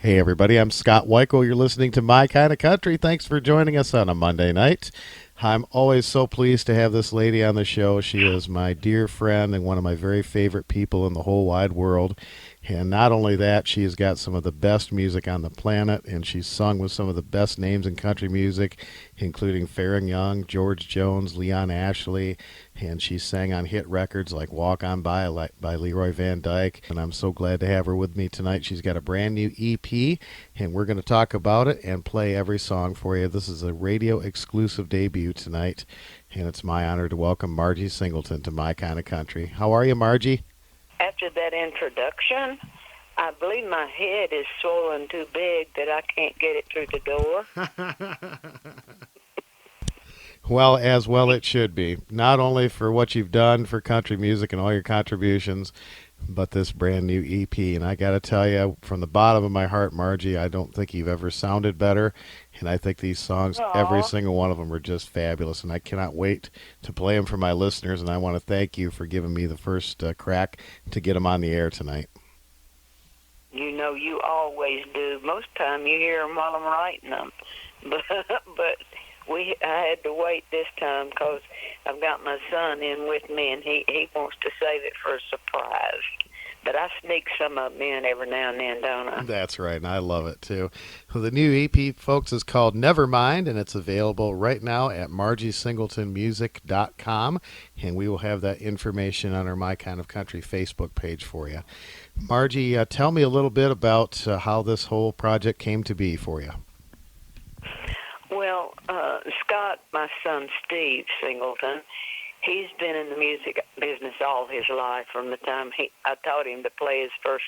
Hey, everybody, I'm Scott Wikle. You're listening to My Kind of Country. Thanks for joining us on a Monday night. I'm always so pleased to have this lady on the show. She is my dear friend and one of my very favorite people in the whole wide world. And not only that, she has got some of the best music on the planet, and she's sung with some of the best names in country music, including Farron Young, George Jones, Leon Ashley, and she sang on hit records like Walk On By by Leroy Van Dyke. And I'm so glad to have her with me tonight. She's got a brand new EP, and we're going to talk about it and play every song for you. This is a radio exclusive debut tonight, and it's my honor to welcome Margie Singleton to My Kind of Country. How are you, Margie? After that introduction, I believe my head is swollen too big that I can't get it through the door. Well it should be. Not only for what you've done for country music and all your contributions, but this brand new EP. And I got to tell you, from the bottom of my heart, Margie, I don't think you've ever sounded better. And I think these songs, every Aw. single one of them, are just fabulous. And I cannot wait to play them for my listeners. And I want to thank you for giving me the first crack to get them on the air tonight. You know, you always do. Most time you hear them while I'm writing them. But I had to wait this time because I've got my son in with me, and he wants to save it for a surprise. But I sneak some of them in every now and then, don't I? That's right, and I love it too. Well, the new EP, folks, is called Nevermind, and it's available right now at margiesingletonmusic.com, and we will have that information on our My Kind of Country Facebook page for you. Margie, tell me a little bit about how this whole project came to be for you. Well, Scott, my son Steve Singleton, he's been in the music business all his life. From the time I taught him to play his first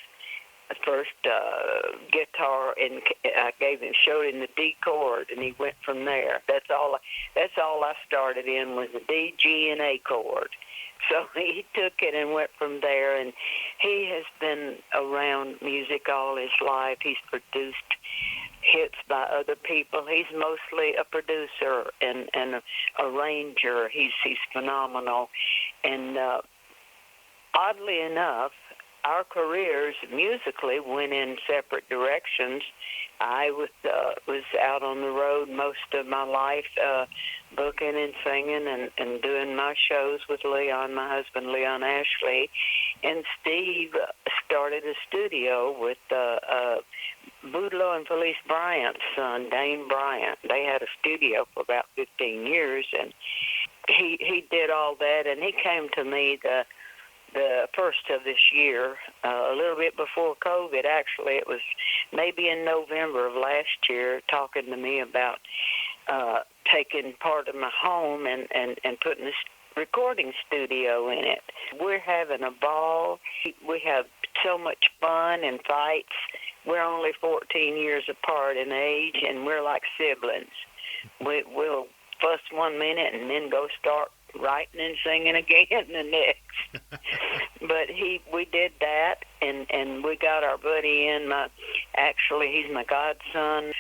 guitar, and I showed him the D chord, and he went from there. That's all I started in was the D, G, and A chord. So he took it and went from there, and he has been around music all his life. He's produced hits by other people. He's mostly a producer and an arranger. He's phenomenal. And oddly enough, our careers musically went in separate directions. I was out on the road most of my life, booking and singing and doing my shows with Leon, my husband, Leon Ashley. And Steve started a studio with Boudleaux and Felice Bryant's son, Dane Bryant. They had a studio for about 15 years, and he did all that, and he came to me the first of this year, a little bit before COVID, actually. It was maybe in November of last year, talking to me about taking part of my home and putting a recording studio in it. We're having a ball. We have so much fun and fights. We're only 14 years apart in age, and we're like siblings. We'll fuss 1 minute and then go start writing and singing again the next. But we did that, and we got our buddy in. He's my godson,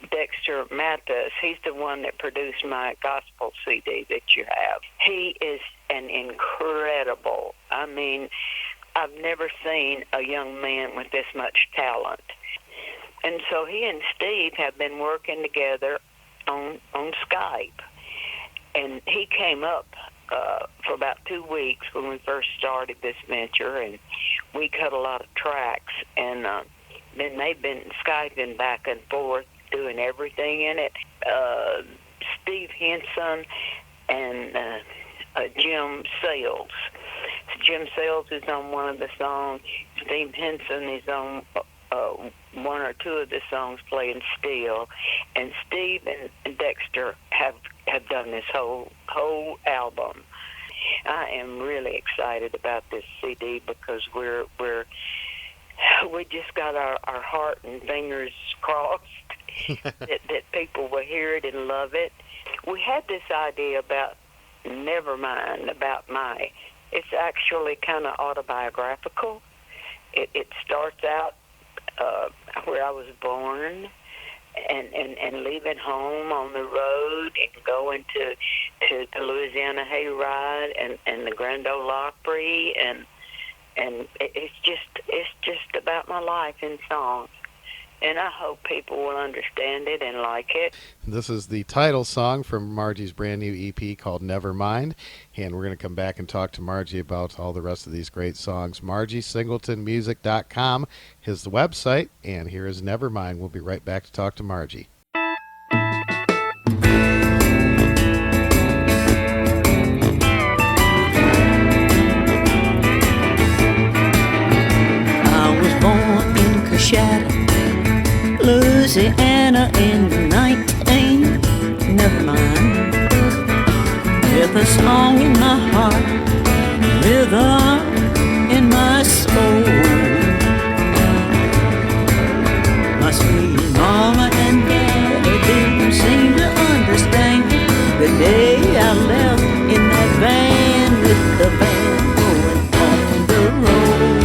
Dexter Mathis. He's the one that produced my gospel CD that you have. He is an incredible, I've never seen a young man with this much talent. And so he and Steve have been working together on Skype. And he came up for about 2 weeks when we first started this venture, and we cut a lot of tracks. And then they've been Skyping back and forth, doing everything in it. Steve Henson and Jim Sales. Jim Sales is on one of the songs. Steve Henson is on one or two of the songs playing steel. And Steve and Dexter have done this whole album. I am really excited about this CD because we just got our heart and fingers crossed that people will hear it and love it. We had this idea about Nevermind, it's actually kind of autobiographical. It starts out where I was born and leaving home on the road and going to the Louisiana Hayride and the Grand Ole Opry, and it's just about my life in song. and I hope people will understand it and like it. This is the title song from Margie's brand new EP called Nevermind, and we're going to come back and talk to Margie about all the rest of these great songs. MargieSingletonMusic.com is the website, and here is Nevermind. We'll be right back to talk to Margie. Louisiana in 19, never mind. With a song in my heart, rhythm in my soul. My sweet mama and daddy didn't seem to understand the day I left in that van with the band going on the road.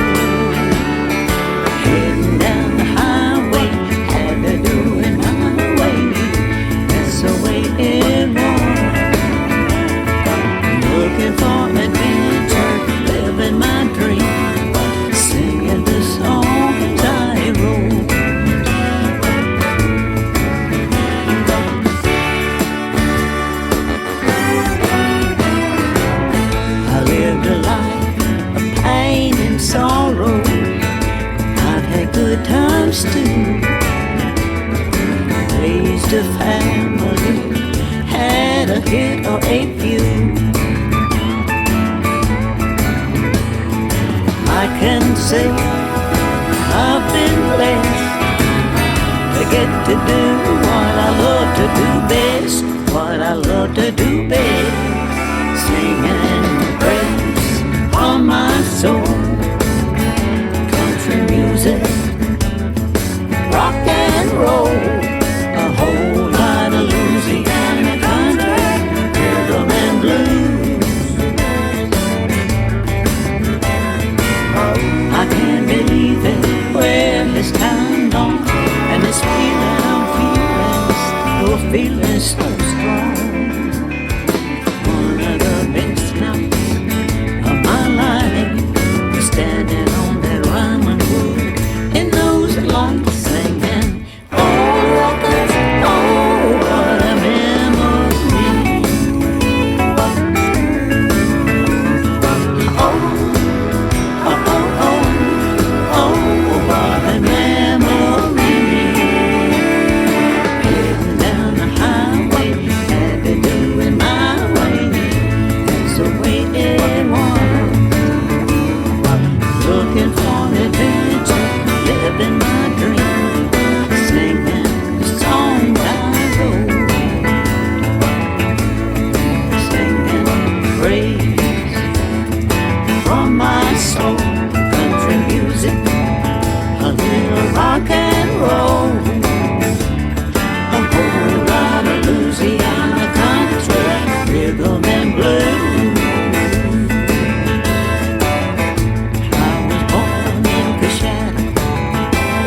Heading down the highway, had to do it my way. That's the way it was. Looking for adventure, living my dream, singing the songs I wrote. I lived a life of pain and sorrow. I've had good times too. Raised a family, had a hit or a few. I can say I've been blessed to get to do what I love to do best. What I love to do best, singing praise from my soul. Country music, rock and roll, a whole lot of Louisiana country, rhythm and blues. I can't believe it, where has time gone? And this feeling I'm feeling, your feeling so strong. One of the best nights of my life, standing on that Ryman wood in those lights, singing, oh, rockers, oh, what a memory. Oh, oh, oh, oh, oh, what a memory. Heading down the highway, had to do it my way. That's the way it was. Looking for adventure, living my dream, singing the song I wrote, singing praise from my soul. Country music, a little rock and roll, a whole lot of Louisiana country, rhythm and blues. I was born in Coshada,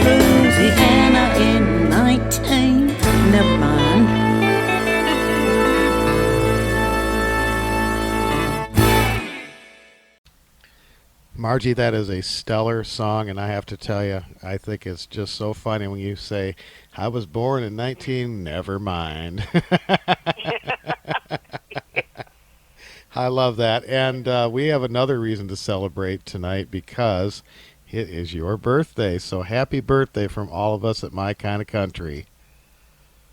Louisiana in 19, never mind. Margie, that is a stellar song, and I have to tell you, I think it's just so funny when you say, I was born in 19, never mind. I love that. And we have another reason to celebrate tonight because it is your birthday. So happy birthday from all of us at My Kind of Country.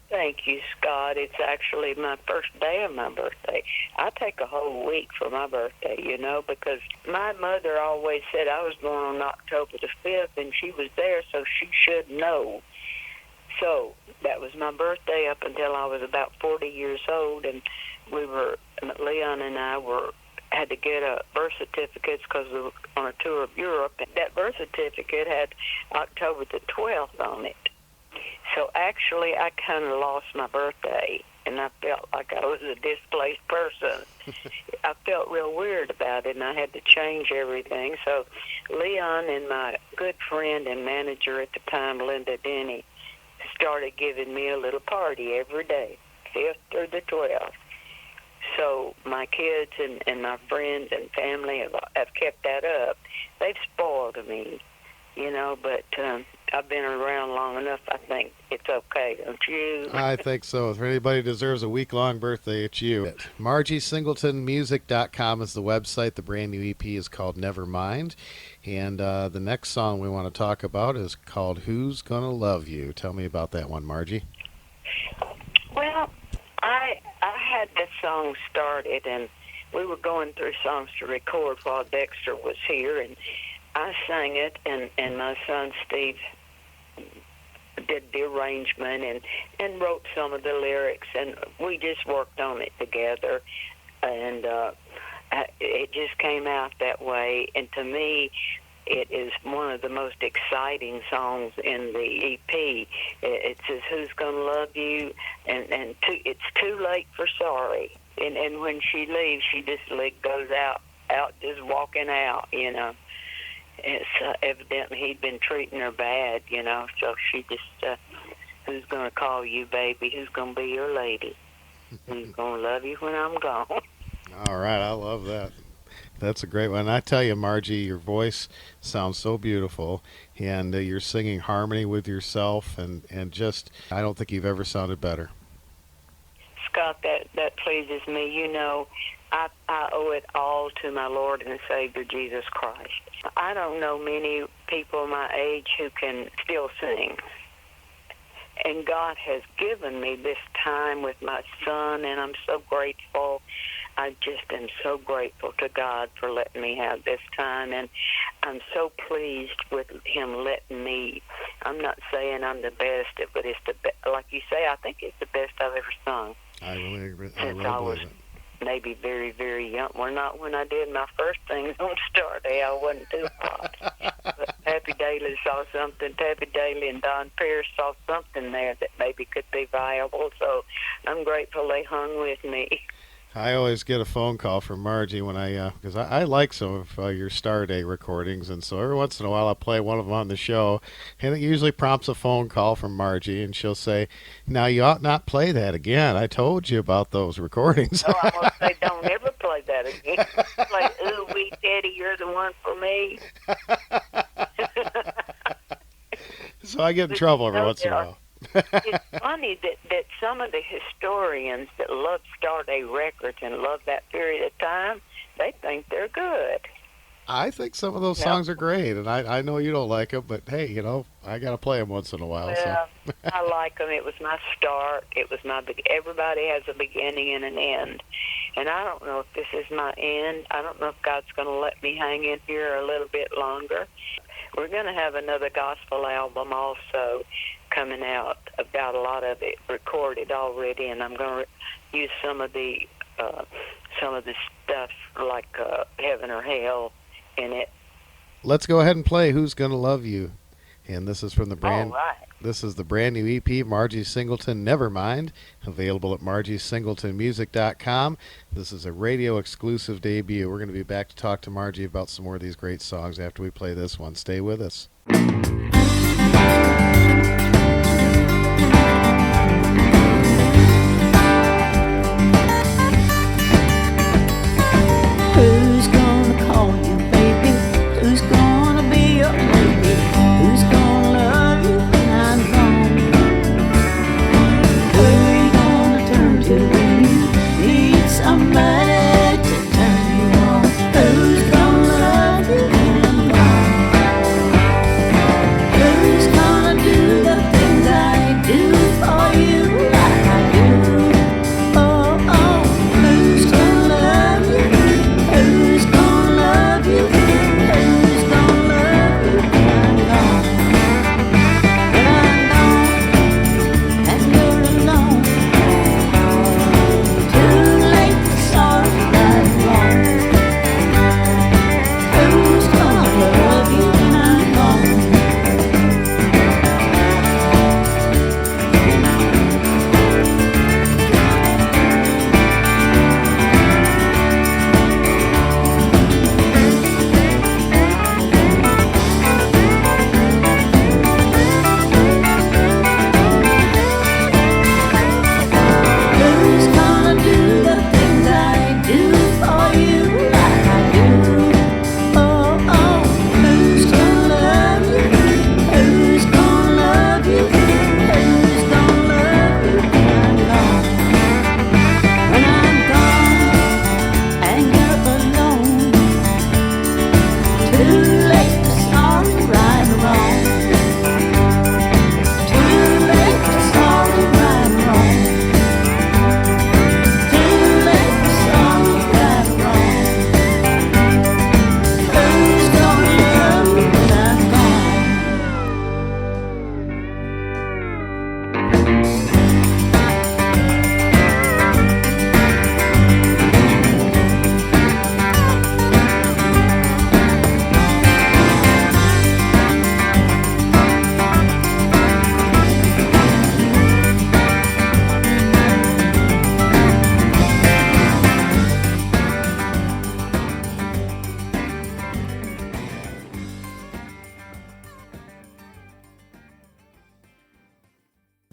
Thank you, Scott. It's actually my first day of my birthday. I take a whole week for my birthday, because my mother always said I was born on October the 5th, and she was there, so she should know. So that was my birthday up until I was about 40 years old, and Leon and I had to get a birth certificates because we were on a tour of Europe. And that birth certificate had October the 12th on it. So actually, I kind of lost my birthday, and I felt like I was a displaced person. I felt real weird about it, and I had to change everything. So Leon and my good friend and manager at the time, Linda Denny, started giving me a little party every day, 5th through the 12th. So my kids and my friends and family have kept that up. They've spoiled me, but I've been around long enough. I think it's okay, don't you? I think so. If anybody deserves a week-long birthday, it's you. MargieSingletonMusic.com is the website. The brand new EP is called Nevermind. And the next song we want to talk about is called Who's Gonna Love You? Tell me about that one, Margie. Well, I had this song started, and we were going through songs to record while Dexter was here, and I sang it, and my son Steve did the arrangement and wrote some of the lyrics, and we just worked on it together, and it just came out that way. And to me, it is one of the most exciting songs in the EP. It says, "Who's gonna love you?" and it's too late for sorry. And when she leaves, she just goes out just walking out, you know. It's evidently he'd been treating her bad, you know, so she just, who's going to call you, baby? Who's going to be your lady? Who's going to love you when I'm gone? All right, I love that. That's a great one. I tell you, Margie, your voice sounds so beautiful, and you're singing harmony with yourself, and just, I don't think you've ever sounded better. Scott, that pleases me. You know, I owe it all to my Lord and Savior, Jesus Christ. I don't know many people my age who can still sing. And God has given me this time with my son, and I'm so grateful. I just am so grateful to God for letting me have this time, and I'm so pleased with him letting me. I'm not saying I'm the best, but it's the best. Like you say, I think it's the best I've ever sung. I really agree. Since I was maybe very, very young. Well, not when I did my first things on Star Day. I wasn't too hot. But Pappy Daly saw something. Pappy Daly and Don Pierce saw something there that maybe could be viable. So I'm grateful they hung with me. I always get a phone call from Margie when because I like some of your Star Day recordings, and so every once in a while I play one of them on the show, and it usually prompts a phone call from Margie, and she'll say, "Now you ought not play that again. I told you about those recordings." So I'm going to say, don't ever play that again. Play, "Ooh, wee Teddy, you're the one for me." So I get in trouble every once in a while. It's funny that some of the historians that love Star Day records and love that period of time, they think they're good. I think some of those songs are great, and I know you don't like them, but hey, you know, I got to play them once in a while. Well, So. I like them. It was my start. It was my everybody has a beginning and an end. And I don't know if this is my end. I don't know if God's going to let me hang in here a little bit longer. We're going to have another gospel album also coming out. I've got a lot of it recorded already, and I'm going to use some of the stuff like Heaven or Hell in it. Let's go ahead and play "Who's Gonna Love You," and this is from the brand. All right. This is the brand new EP, Margie Singleton Nevermind, available at MargieSingletonMusic.com. This is a radio exclusive debut. We're going to be back to talk to Margie about some more of these great songs after we play this one. Stay with us. Who's gonna call you, baby? Who's gonna be your lady? Who's gonna love you when I'm gone? Who you gonna turn to when you need somebody to turn you on? Who's gonna love you when I'm gone?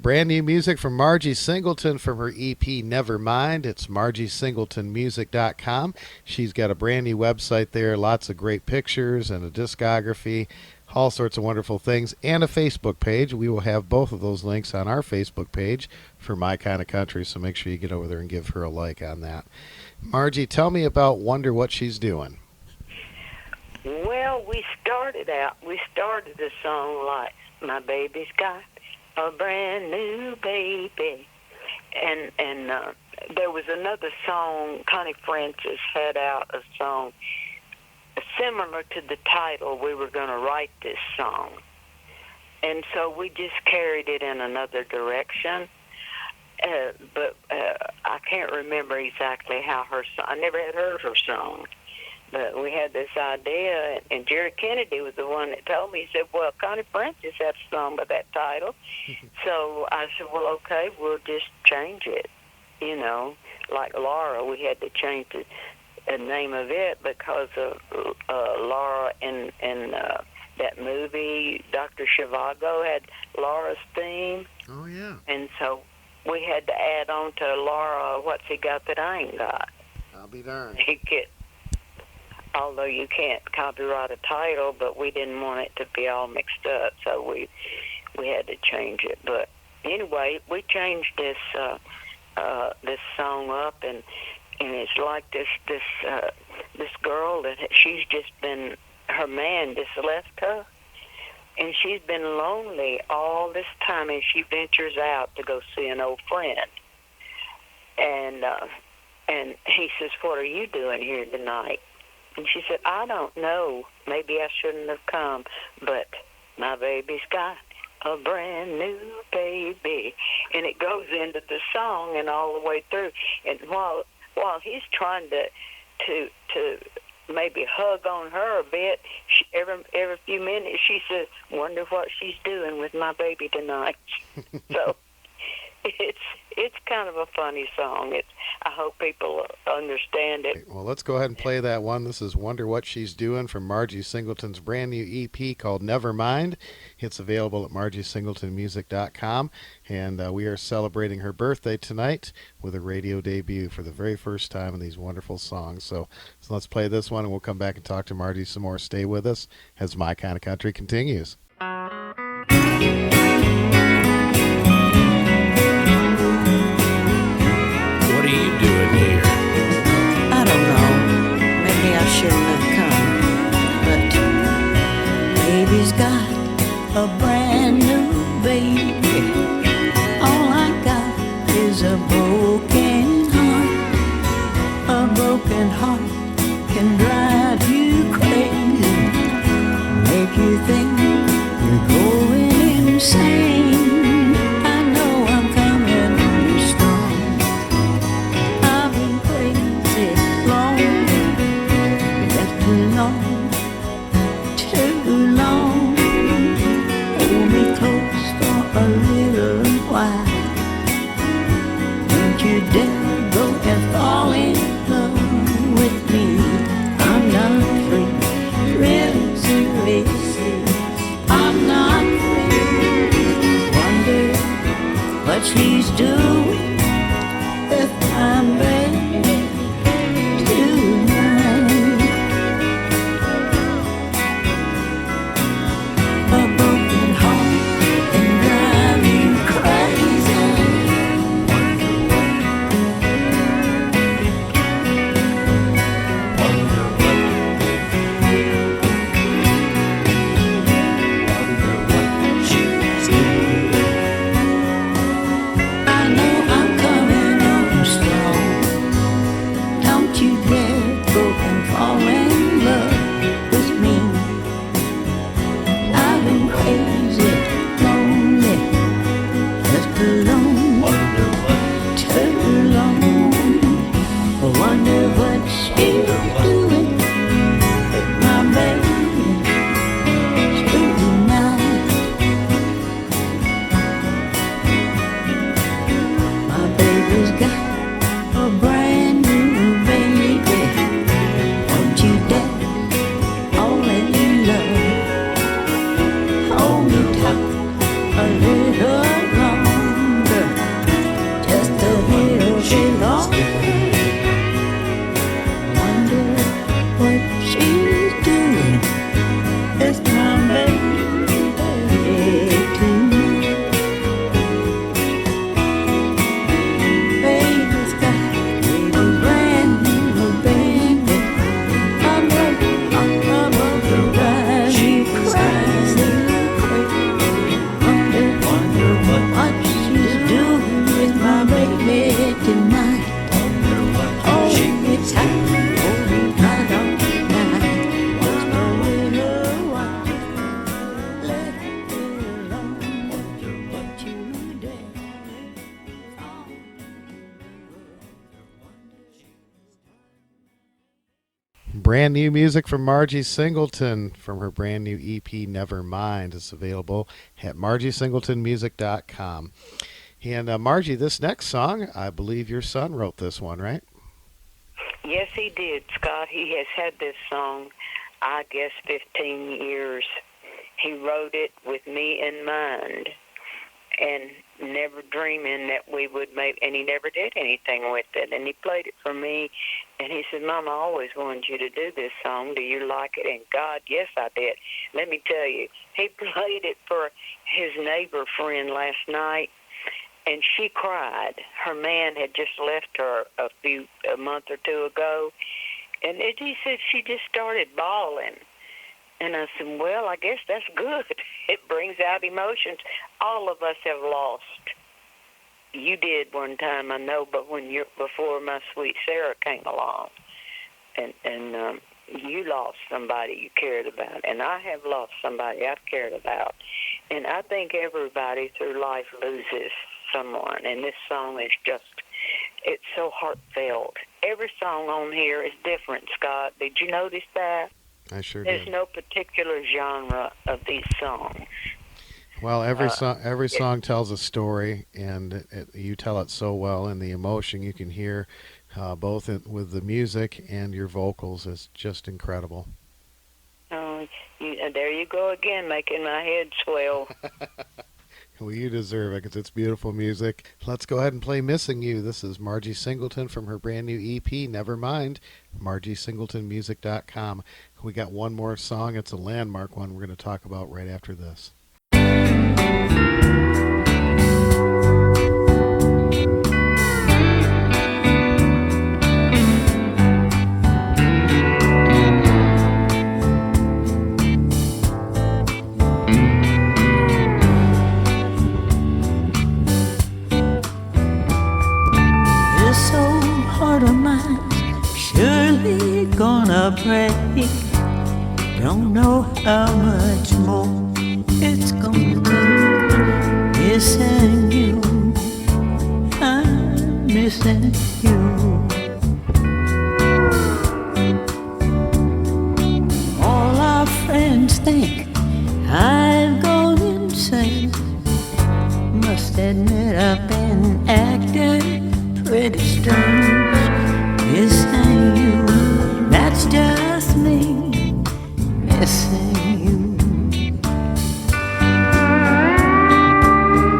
Brand new music from Margie Singleton from her EP Nevermind. It's margiesingletonmusic.com. She's got a brand new website there, lots of great pictures and a discography, all sorts of wonderful things, and a Facebook page. We will have both of those links on our Facebook page for My Kind of Country, so make sure you get over there and give her a like on that. Margie, tell me about Wonder What She's Doing. Well, we started the song like, my baby's got a brand new baby. And there was another song, Connie Francis had out a song similar to the title. We were going to write this song. And so we just carried it in another direction. But I can't remember exactly how her song, I never had heard her song. But we had this idea, and Jerry Kennedy was the one that told me. He said, well, Connie Francis had a song by that title. So I said, well, okay, we'll just change it. You know, like Laura, we had to change the name of it because of Laura in that movie. Dr. Zhivago had Laura's theme. Oh, yeah. And so we had to add on to Laura, what's he got that I ain't got? I'll be darned. Although you can't copyright a title, but we didn't want it to be all mixed up, so we had to change it. But anyway, we changed this song up, and it's like this girl that she's just been, her man just left her, and she's been lonely all this time, and she ventures out to go see an old friend, and he says, what are you doing here tonight? And she said, I don't know. Maybe I shouldn't have come, but my baby's got a brand new baby. And it goes into the song and all the way through. And while he's trying to maybe hug on her a bit, every few minutes she says, wonder what she's doing with my baby tonight. So it's kind of a funny song. I hope people understand it. Well, let's go ahead and play that one. This is Wonder What She's Doing from Margie Singleton's brand new EP called Nevermind. It's available at margiesingletonmusic.com, and we are celebrating her birthday tonight with a radio debut for the very first time in these wonderful songs. So let's play this one, and we'll come back and talk to Margie some more. Stay with us as My Kind of Country continues. What are you doing here? I don't know. Maybe I shouldn't have come. But baby's got a brand new baby. All I got is a broken heart. A broken heart can drive you crazy, make you think you're going insane. I know I'm coming on strong. I've been crazy long, left too long, too long. Hold me close for a little while. Don't you dare go and fall in love with me. I'm not free, really seriously. I'm not free. Wonder what she's doing with my baby tonight. A broken heart can drive you crazy. I know I'm coming on strong. Don't you dare go and fall in love with me. I've been crazy, lonely, left alone, too long. I wonder what she's doing with my baby tonight. My baby's got a brand new baby. Won't you dare fall in love? Hold me tight a little longer. Brand new music from Margie Singleton from her brand new EP, Nevermind. It's available at margiesingletonmusic.com. And Margie, this next song, I believe your son wrote this one, right? Yes, he did, Scott. He has had this song, I guess, 15 years. He wrote it with me in mind, and never dreaming that we would make, and he never did anything with it. And he played it for me, and he said, Mama, I always wanted you to do this song. Do you like it? And God, yes, I did. Let me tell you, he played it for his neighbor friend last night, and she cried. Her man had just left her a month or two ago, and he said she just started bawling. And I said, well, I guess that's good. It brings out emotions. All of us have lost. You did one time, I know, but before my sweet Sarah came along, and you lost somebody you cared about, and I have lost somebody I've cared about. And I think everybody through life loses someone, and this song is just, it's so heartfelt. Every song on here is different, Scott. Did you notice that? I sure There's did. no particular genre of these songs. Well, every song tells a story, and you tell it so well, and the emotion you can hear both with the music and your vocals is just incredible. There you go again, making my head swell. Well, you deserve it because it's beautiful music. Let's go ahead and play Missing You. This is Margie Singleton from her brand new EP, Nevermind, margiesingletonmusic.com. We got one more song. It's a landmark one we're going to talk about right after this. This old heart of mine's surely gonna break. Don't know how much more it's gonna take. Missing you, I'm missing you. All our friends think I've gone insane. Must admit I've been acting pretty strange. Missing you, that's just me missing you.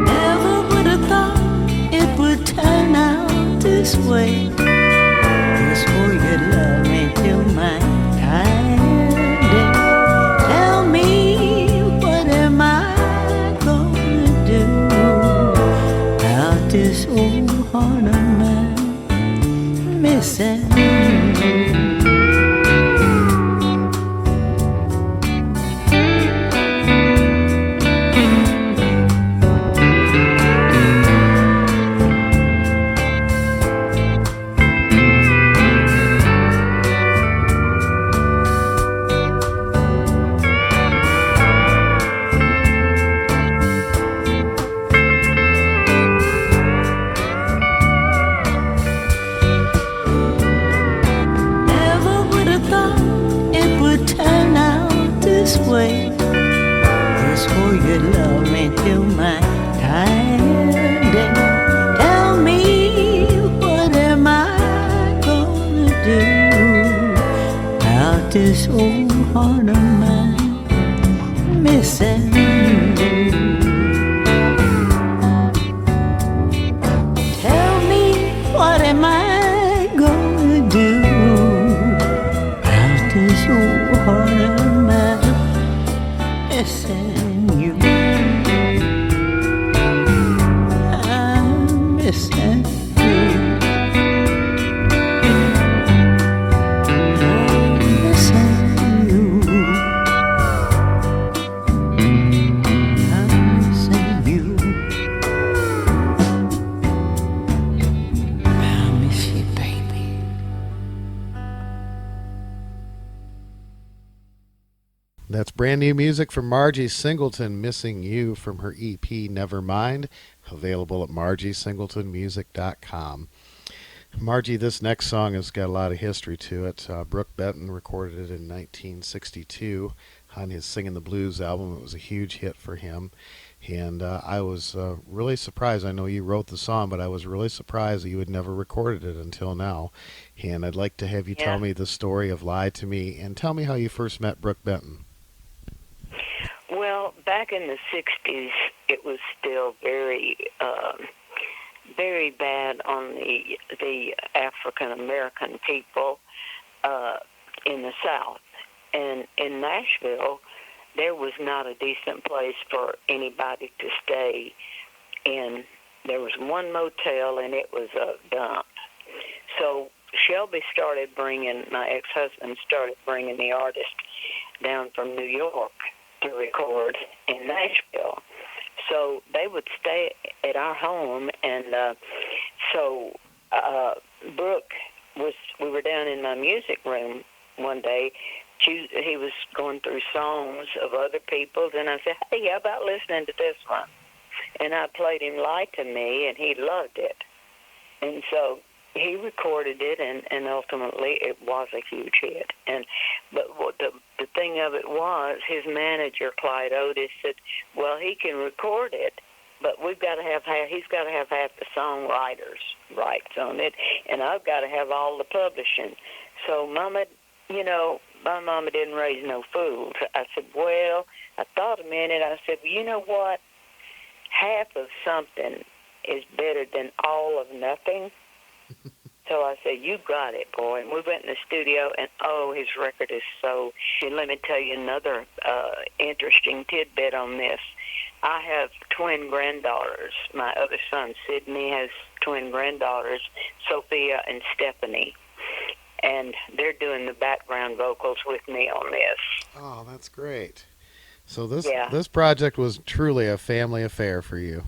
Never would have thought it would turn out this way. Just for your love ain't till my tired day. Tell me, what am I gonna do about this old heart of mine missing you? Way. Just for your love ain't till my tired day. Tell me, what am I gonna do about this old heart of mine missing you? Tell me, what am I gonna do about this old heart of mine missing you? I'm missing you. I'm missing you. I'm missing you. I miss you, baby. That's brand new music from Margie Singleton, Missing You, from her EP, Nevermind, available at margiesingletonmusic.com. Margie, this next song has got a lot of history to it. Brooke Benton recorded it in 1962 on his Singing the Blues album. It was a huge hit for him. And I was really surprised. I know you wrote the song, but I was really surprised that you had never recorded it until now. And I'd like to have you tell Yeah. me the story of Lie to Me and tell me how you first met Brooke Benton. Well, back in the 60s, it was still very bad on the African American people in the South. And in Nashville, there was not a decent place for anybody to stay in. There was one motel, and it was a dump. So Shelby my ex-husband started bringing the artist down from New York to record in Nashville. So they would stay at our home, and Brooke we were down in my music room one day. He was going through songs of other people's, and I said, hey, how about listening to this one? And I played him Lie to Me, and he loved it. And so he recorded it, and ultimately it was a huge hit. But what the thing of it was, his manager, Clyde Otis, said, well, he can record it, but he's got to have half the songwriters' rights on it, and I've got to have all the publishing. So Mama, my mama didn't raise no fools. I said, well, I thought a minute. I said, well, you know what? Half of something is better than all of nothing. So I said, you got it, boy. And we went in the studio, and, his record is so... And let me tell you another interesting tidbit on this. I have twin granddaughters. My other son, Sydney, has twin granddaughters, Sophia and Stephanie. And they're doing the background vocals with me on this. Oh, that's great. So this project was truly a family affair for you.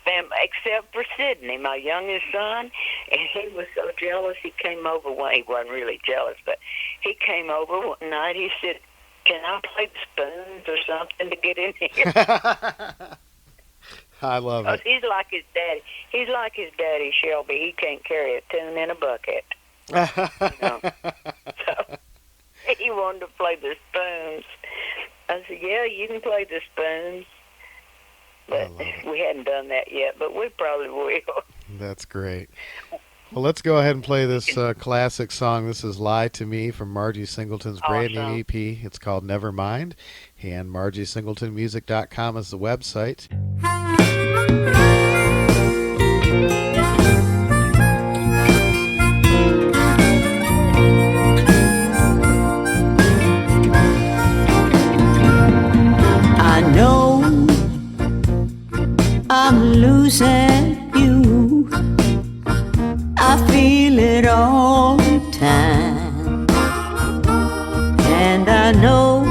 Except for Sydney, my youngest son, and he was so jealous. He came over he wasn't really jealous, but he came over one night. He said, can I play the spoons or something to get in here? I love it. He's like his daddy. He's like his daddy, Shelby. He can't carry a tune in a bucket. So he wanted to play the spoons. I said, yeah, you can play the spoons. But we hadn't done that yet, but we probably will. That's great. Well, let's go ahead and play this classic song. This is Lie to Me from Margie Singleton's brand new EP. It's called Nevermind, and MargieSingletonMusic.com is the website. I know I'm losing you. I feel it all the time. And I know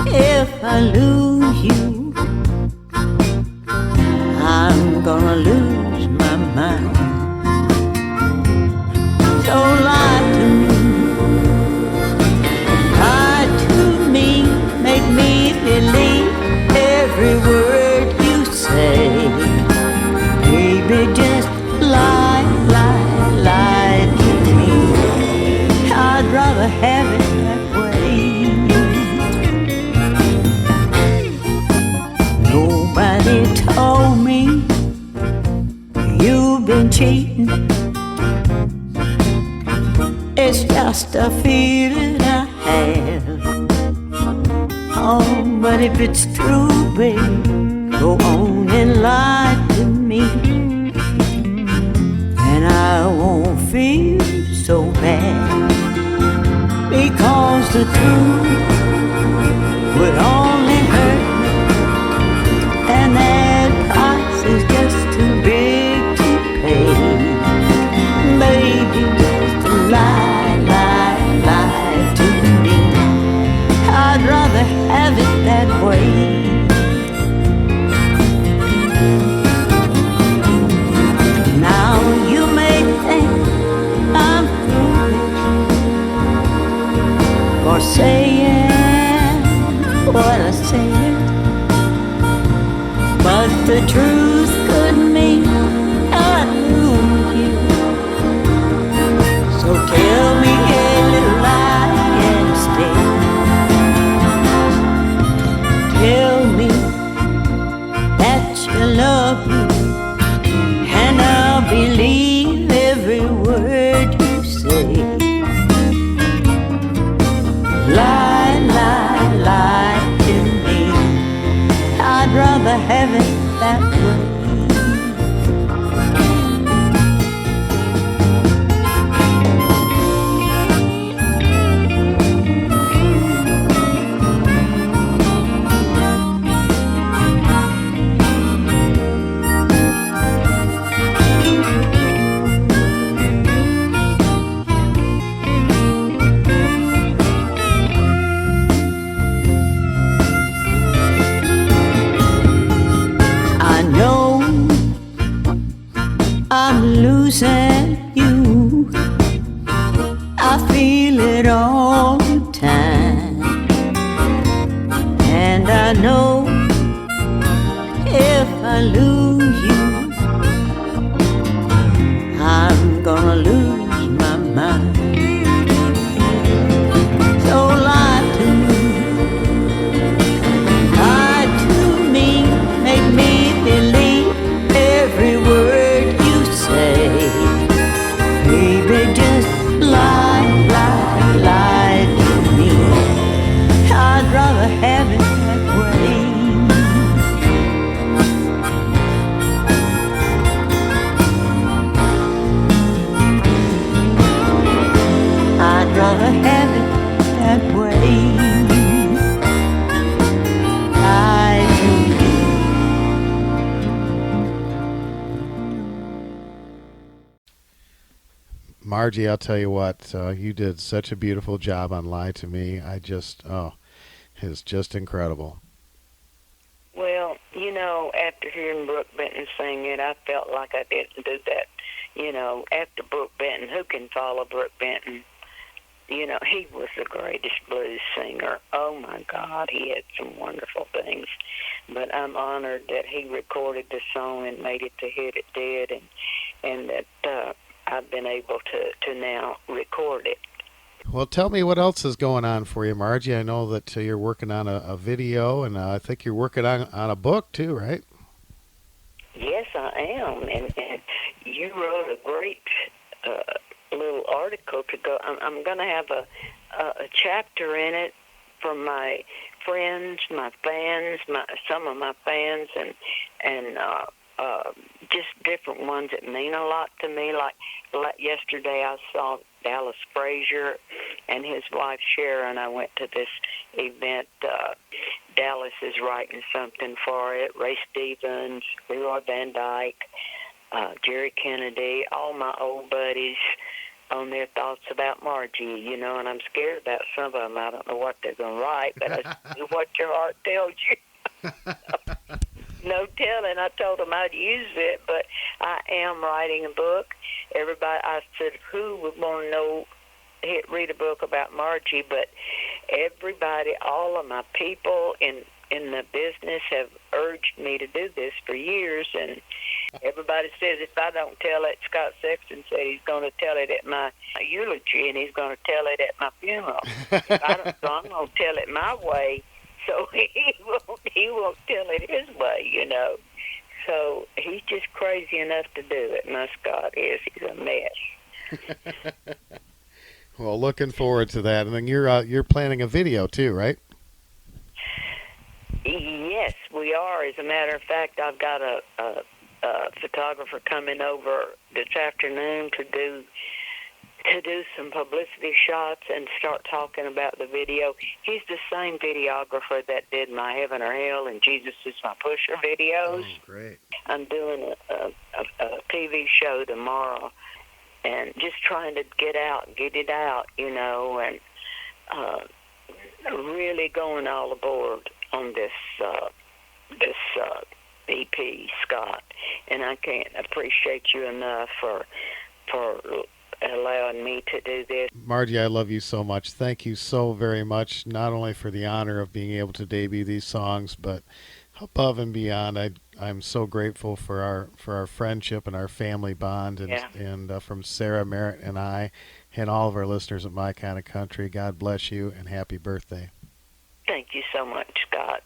if I lose you, I'm gonna lose my mind. So lie to me, make me believe every word you say. Baby, just lie to me. I'd rather have it that way. Nobody told me you've been cheating. It's just a feeling I have. Oh, but if it's true, babe, go on and lie to me, and I won't feel so bad, because the truth would only hurt me, and that price is just too big to pay. Baby, just lie to me. I'd rather have it that way. Now you may think I'm foolish for saying what I said, but the truth could mean I lose you. to love you, and I'll believe every word you say. Lie, lie, lie to me. I'd rather have it that way. I know I'm losing you. I feel it all the time. And I know if I lose you, I'm gonna lose my mind. So lie to me, make me believe every word you say. Baby, just lie, lie, lie to me. I'd rather have it that way. I'd rather have it that way. Lie to me. Margie, I'll tell you what, you did such a beautiful job on Lie to Me. It's just incredible. Well, after hearing Brooke Benton sing it, I felt like I didn't do that. After Brooke Benton, who can follow Brooke Benton? He was the greatest blues singer. Oh, my God, he had some wonderful things. But I'm honored that he recorded the song and made it the hit it did, and that I've been able to now record it. Well, tell me what else is going on for you, Margie. I know that you're working on a video, and I think you're working on a book too, right? Yes, I am. And you wrote a great little article to go. I'm going to have a chapter in it from my friends, my fans, some of my fans, and just different ones that mean a lot to me. Like yesterday, I saw Dallas Frazier and his wife Sharon. I went to this event. Dallas is writing something for it. Ray Stevens, Leroy Van Dyke, Jerry Kennedy, all my old buddies on their thoughts about Margie, and I'm scared about some of them. I don't know what they're going to write, but I do what your heart tells you. No telling. I told them I'd use it, but I am writing a book. Everybody, I said, who would want to read a book about Margie? But everybody, all of my people in the business have urged me to do this for years, and everybody says if I don't tell it, Scott Sexton said he's going to tell it at my eulogy, and he's going to tell it at my funeral. If I don't, so I'm going to tell it my way, so he won't tell it his way, So he's just crazy enough to do it. My Scott is. He's a mess. Well, looking forward to that. And then you're planning a video too, right? Yes, we are. As a matter of fact, I've got a photographer coming over this afternoon to do some publicity shots and start talking about the video. He's the same videographer that did my Heaven or Hell and Jesus Is My Pusher videos. Oh, great. I'm doing a TV show tomorrow and just trying to get it out, and really going all aboard on this EP, Scott. And I can't appreciate you enough for allowing me to do this. Margie, I love you so much. Thank you so very much, not only for the honor of being able to debut these songs, but above and beyond. I'm so grateful for our friendship and our family bond, and from Sarah, Merritt, and I, and all of our listeners at My Kind of Country. God bless you and happy birthday. Thank you so much, Scott.